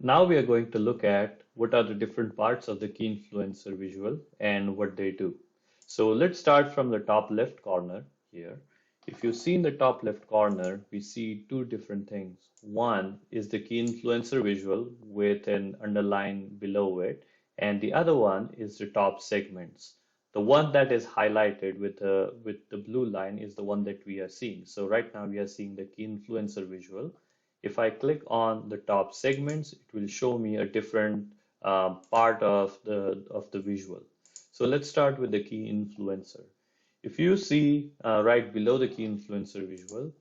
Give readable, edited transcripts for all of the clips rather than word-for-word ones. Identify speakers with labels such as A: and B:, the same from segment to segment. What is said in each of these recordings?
A: Now we are going to look at what are the different parts of the key influencer visual and what they do. So let's start from the top left corner here. If you see in the top left corner, we see two different things. One is the key influencer visual with an underline below it, and the other one is the top segments. The one that is highlighted with the blue line is the one that we are seeing. So right now we are seeing the key influencer visual. If I click on the top segments, it will show me a different part of the visual. So let's start with the key influencer. If you see right below the key influencer visual,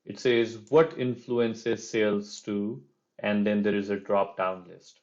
A: it says what influences sales to, and then there is a drop down list.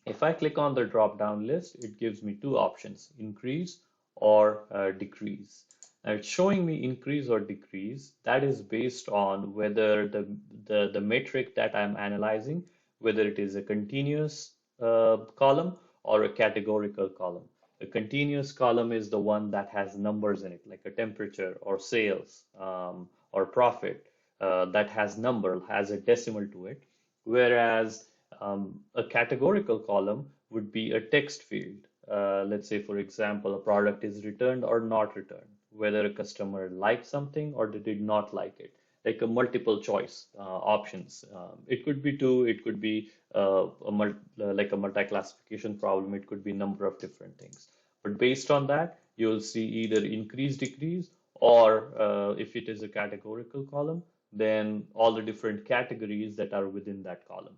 A: If I click on the drop down list, it gives me two options, increase or decrease. Now it's showing me increase or decrease. That is based on whether the metric that I'm analyzing, whether it is a continuous column or a categorical column. A continuous column is the one that has numbers in it, like a temperature or sales or profit that has number, has a decimal to it. Whereas a categorical column would be a text field. Let's say, for example, a product is returned or not returned, whether a customer liked something or they did not like it, like a multiple choice options. It could be two, it could be like a multi-classification problem, it could be a number of different things. But based on that, you'll see either increase, decrease, or if it is a categorical column, then all the different categories that are within that column.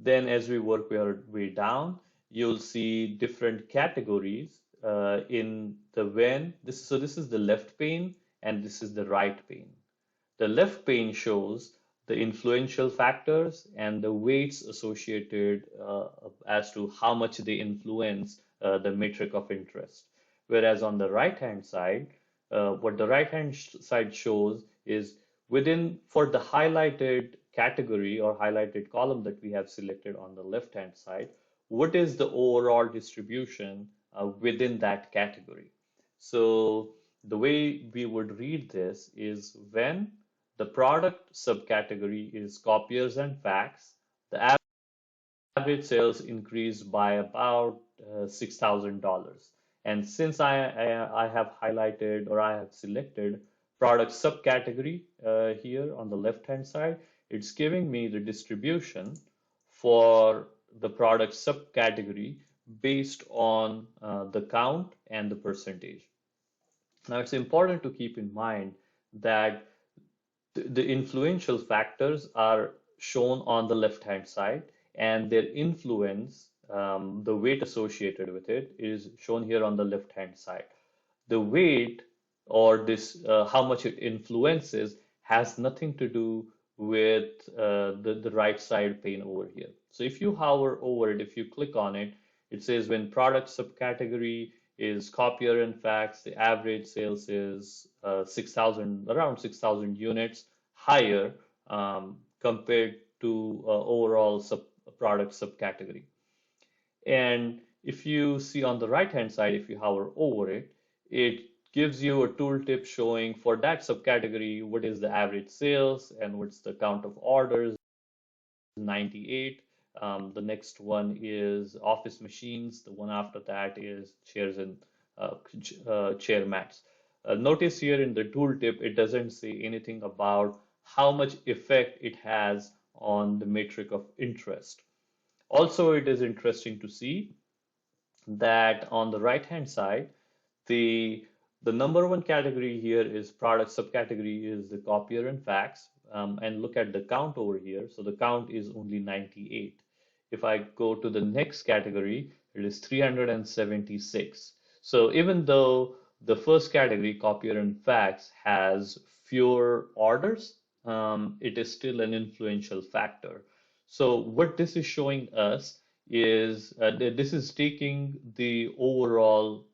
A: Then as we work our way down, you'll see different categories in the when. So this is the left pane and this is the right pane. The left pane shows the influential factors and the weights associated as to how much they influence the metric of interest. Whereas on the right-hand side, what the right-hand side shows is within for the highlighted category or highlighted column that we have selected on the left-hand side, what is the overall distribution within that category? So the way we would read this is when the product subcategory is copiers and fax, the average sales increased by about $6,000. And since I have highlighted or I have selected product subcategory here on the left-hand side, it's giving me the distribution for the product subcategory based on the count and the percentage. Now, it's important to keep in mind that the influential factors are shown on the left-hand side, and their influence, the weight associated with it, is shown here on the left-hand side. The weight or this how much it influences has nothing to do with the right side pane over here. So if you hover over it, if you click on it, it says when product subcategory is copier and fax, the average sales is 6,000, around 6,000 units higher compared to overall product subcategory. And if you see on the right hand side, if you hover over it, it gives you a tooltip showing for that subcategory what is the average sales and what's the count of orders, 98. The next one is office machines. The one after that is chairs and chair mats. Notice here in the tooltip, it doesn't say anything about how much effect it has on the metric of interest. Also, it is interesting to see that on the right hand side, the the number one category here is product subcategory is the copier and fax. And look at the count over here. So the count is only 98. If I go to the next category, it is 376. So even though the first category, copier and fax, has fewer orders, it is still an influential factor. So what this is showing us is that this is taking the overall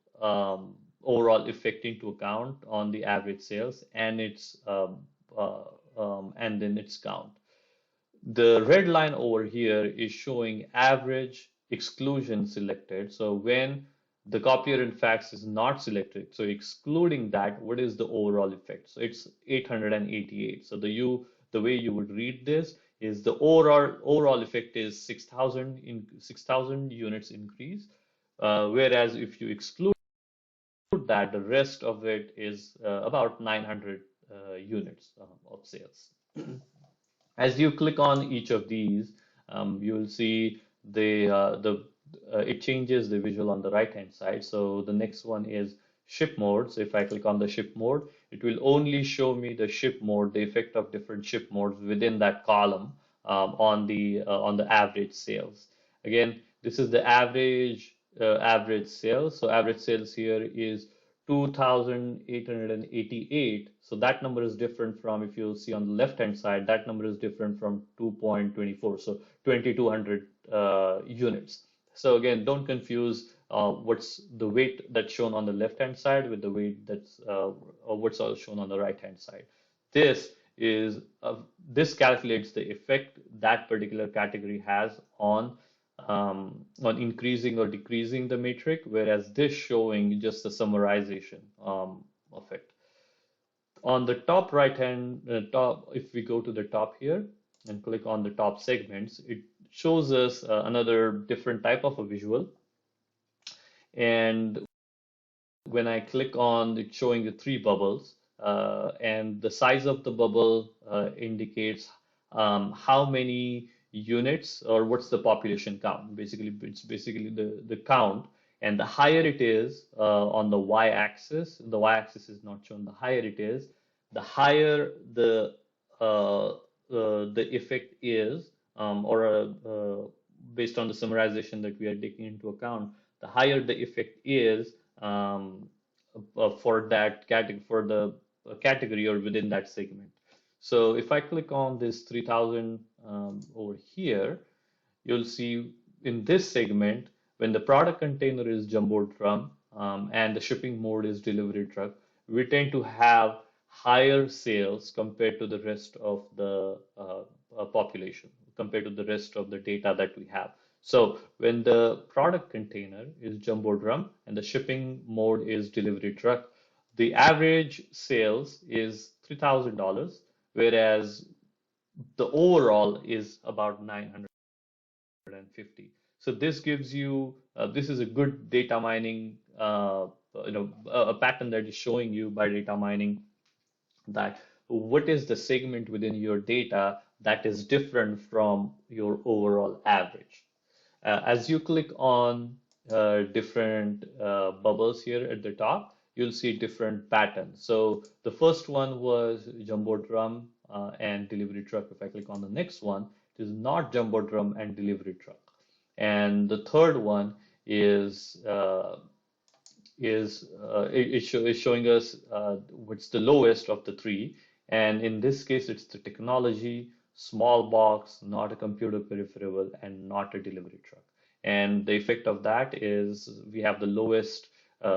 A: effect into account on the average sales and its and then its count. The red line over here is showing average exclusion selected. So when the copier and fax is not selected, so excluding that, what is the overall effect? So it's 888. So the way you would read this is the overall effect is 6,000 units increase, whereas if you exclude that, the rest of it is about 900 units of sales. As you click on each of these, you will see the it changes the visual on the right hand side. So the next one is ship mode. So if I click on the ship mode, it will only show me the ship mode, the effect of different ship modes within that column on the average sales. Again, this is the average sales. So average sales here is 2,888. So that number is different from, if you see on the left hand side, that number is different from 2.24. So 2,200 units. So again, don't confuse what's the weight that's shown on the left hand side with the weight that's what's all shown on the right hand side. This is this calculates the effect that particular category has on increasing or decreasing the metric, whereas this showing just the summarization of it. On the top right hand top, if we go to the top here and click on the top segments, it shows us another different type of a visual. And when I click on it showing the three bubbles, and the size of the bubble indicates how many units or what's the population count. Basically, it's basically the count. And the higher it is on the y-axis, the y-axis is not shown, the higher it is, the higher the effect is, based on the summarization that we are taking into account, the higher the effect is for that category, for the category or within that segment. So if I click on this 3,000 over here, you'll see in this segment, when the product container is jumbo drum and the shipping mode is delivery truck, we tend to have higher sales compared to the rest of the population, compared to the rest of the data that we have. So when the product container is jumbo drum and the shipping mode is delivery truck, the average sales is $3,000, whereas the overall is about 950. So this gives you, this is a good data mining, a pattern that is showing you by data mining that what is the segment within your data that is different from your overall average. As you click on different bubbles here at the top, you'll see different patterns. So the first one was jumbo drum and delivery truck. If I click on the next one, it is not jumbo drum and delivery truck. And the third one is showing us what's the lowest of the three. And in this case, it's the technology, small box, not a computer peripheral, and not a delivery truck. And the effect of that is we have the lowest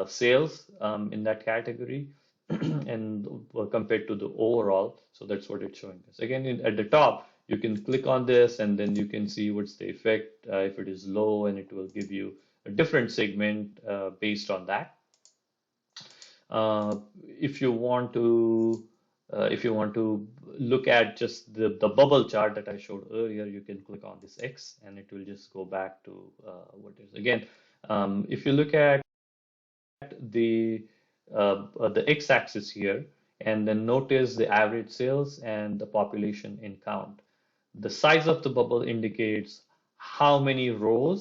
A: sales in that category and compared to the overall. So that's what it's showing us. Again, at the top, you can click on this and then you can see what's the effect. If it is low, and it will give you a different segment based on that. If you want to look at just the bubble chart that I showed earlier, you can click on this X and it will just go back to what is. Again, if you look at the X-axis here and then notice the average sales and the population in count. The size of the bubble indicates how many row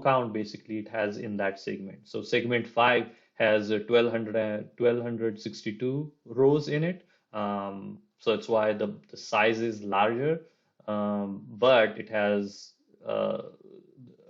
A: count basically it has in that segment. So segment 5 has 1,262 rows in it. So it's why the size is larger, but it has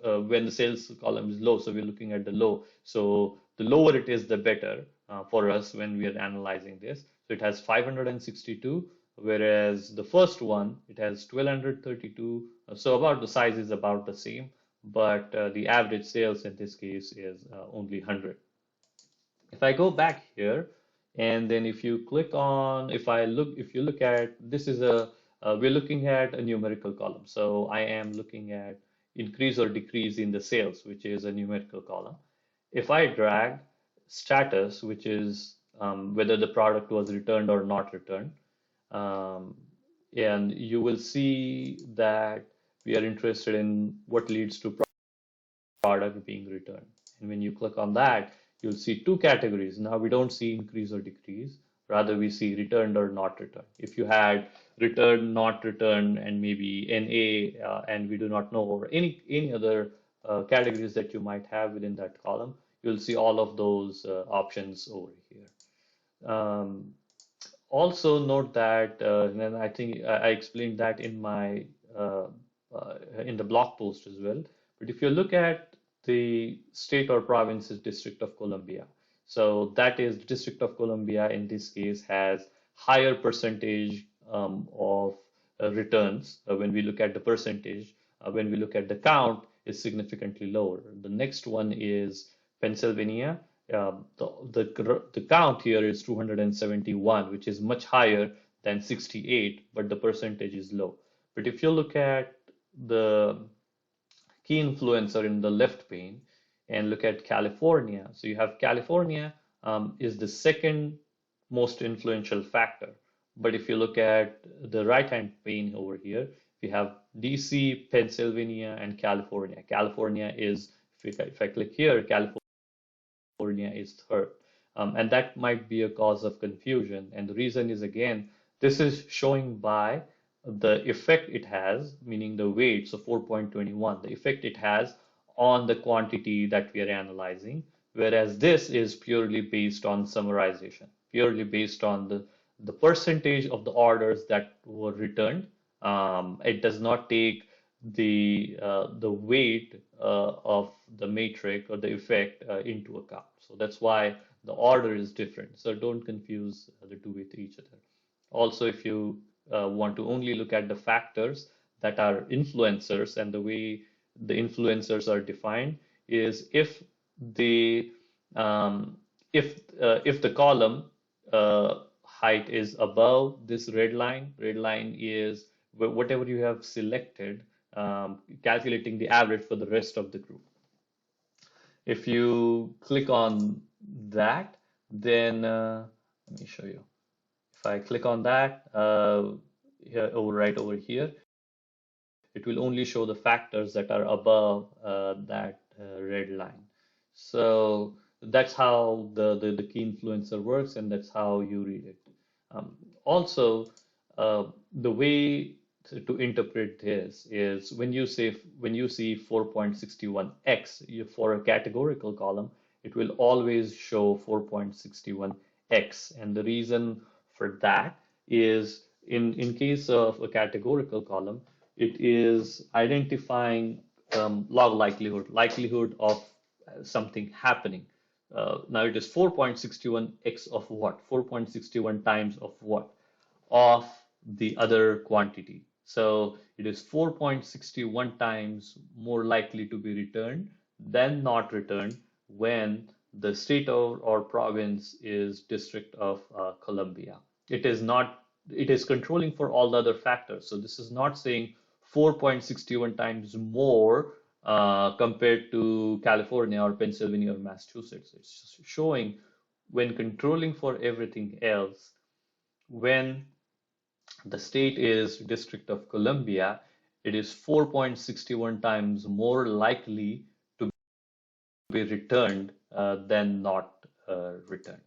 A: when the sales column is low, so we're looking at the low. So the lower it is, the better for us when we are analyzing this. So it has 562, whereas the first one, it has 1,232. So about the size is about the same, but the average sales in this case is only 100. If I go back here, and then if you click on, if you look at, this is we're looking at a numerical column. So I am looking at increase or decrease in the sales, which is a numerical column. If I drag status, which is whether the product was returned or not returned, and you will see that we are interested in what leads to product being returned. And when you click on that, you'll see two categories. Now we don't see increase or decrease. Rather, we see returned or not returned. If you had returned, not returned, and maybe NA, and we do not know, or any other categories that you might have within that column, you'll see all of those options over here. Um, Also note that, and I think I explained that in my in the blog post as well. But if you look at the state or province's District of Columbia, so that is District of Columbia in this case has higher percentage of returns when we look at the percentage. When we look at the count, is significantly lower. The next one is Pennsylvania. The count here is 271, which is much higher than 68, but the percentage is low. But if you look at the key influencer in the left pane and look at California, so you have California is the second most influential factor. But if you look at the right-hand pane over here, we have DC, Pennsylvania, and California. California is, if I click here, California is third. And that might be a cause of confusion. And the reason is, again, this is showing by the effect it has, meaning the weight, so 4.21, the effect it has on the quantity that we are analyzing, whereas this is purely based on summarization, purely based on the percentage of the orders that were returned. It does not take the weight of the matrix or the effect into account. So that's why the order is different. So don't confuse the two with each other. Also, if you want to only look at the factors that are influencers, and the way the influencers are defined is the um, if the column height is above this red line is whatever you have selected, calculating the average for the rest of the group. If you click on that, then let me show you. If I click on that, here, right over here, it will only show the factors that are above that red line. So that's how the key influencer works, and that's how you read it. Also, the way to interpret this is when you see 4.61x for a categorical column, it will always show 4.61x, and the reason for that is in case of a categorical column, it is identifying log likelihood of something happening. Now it is 4.61x of what? 4.61 times of what? Of the other quantity. So it is 4.61 times more likely to be returned than not returned when the state or province is District of Columbia. It is not, it is controlling for all the other factors. So this is not saying 4.61 times more compared to California or Pennsylvania or Massachusetts. It's showing when controlling for everything else, when the state is District of Columbia, it is 4.61 times more likely to be returned than not returned.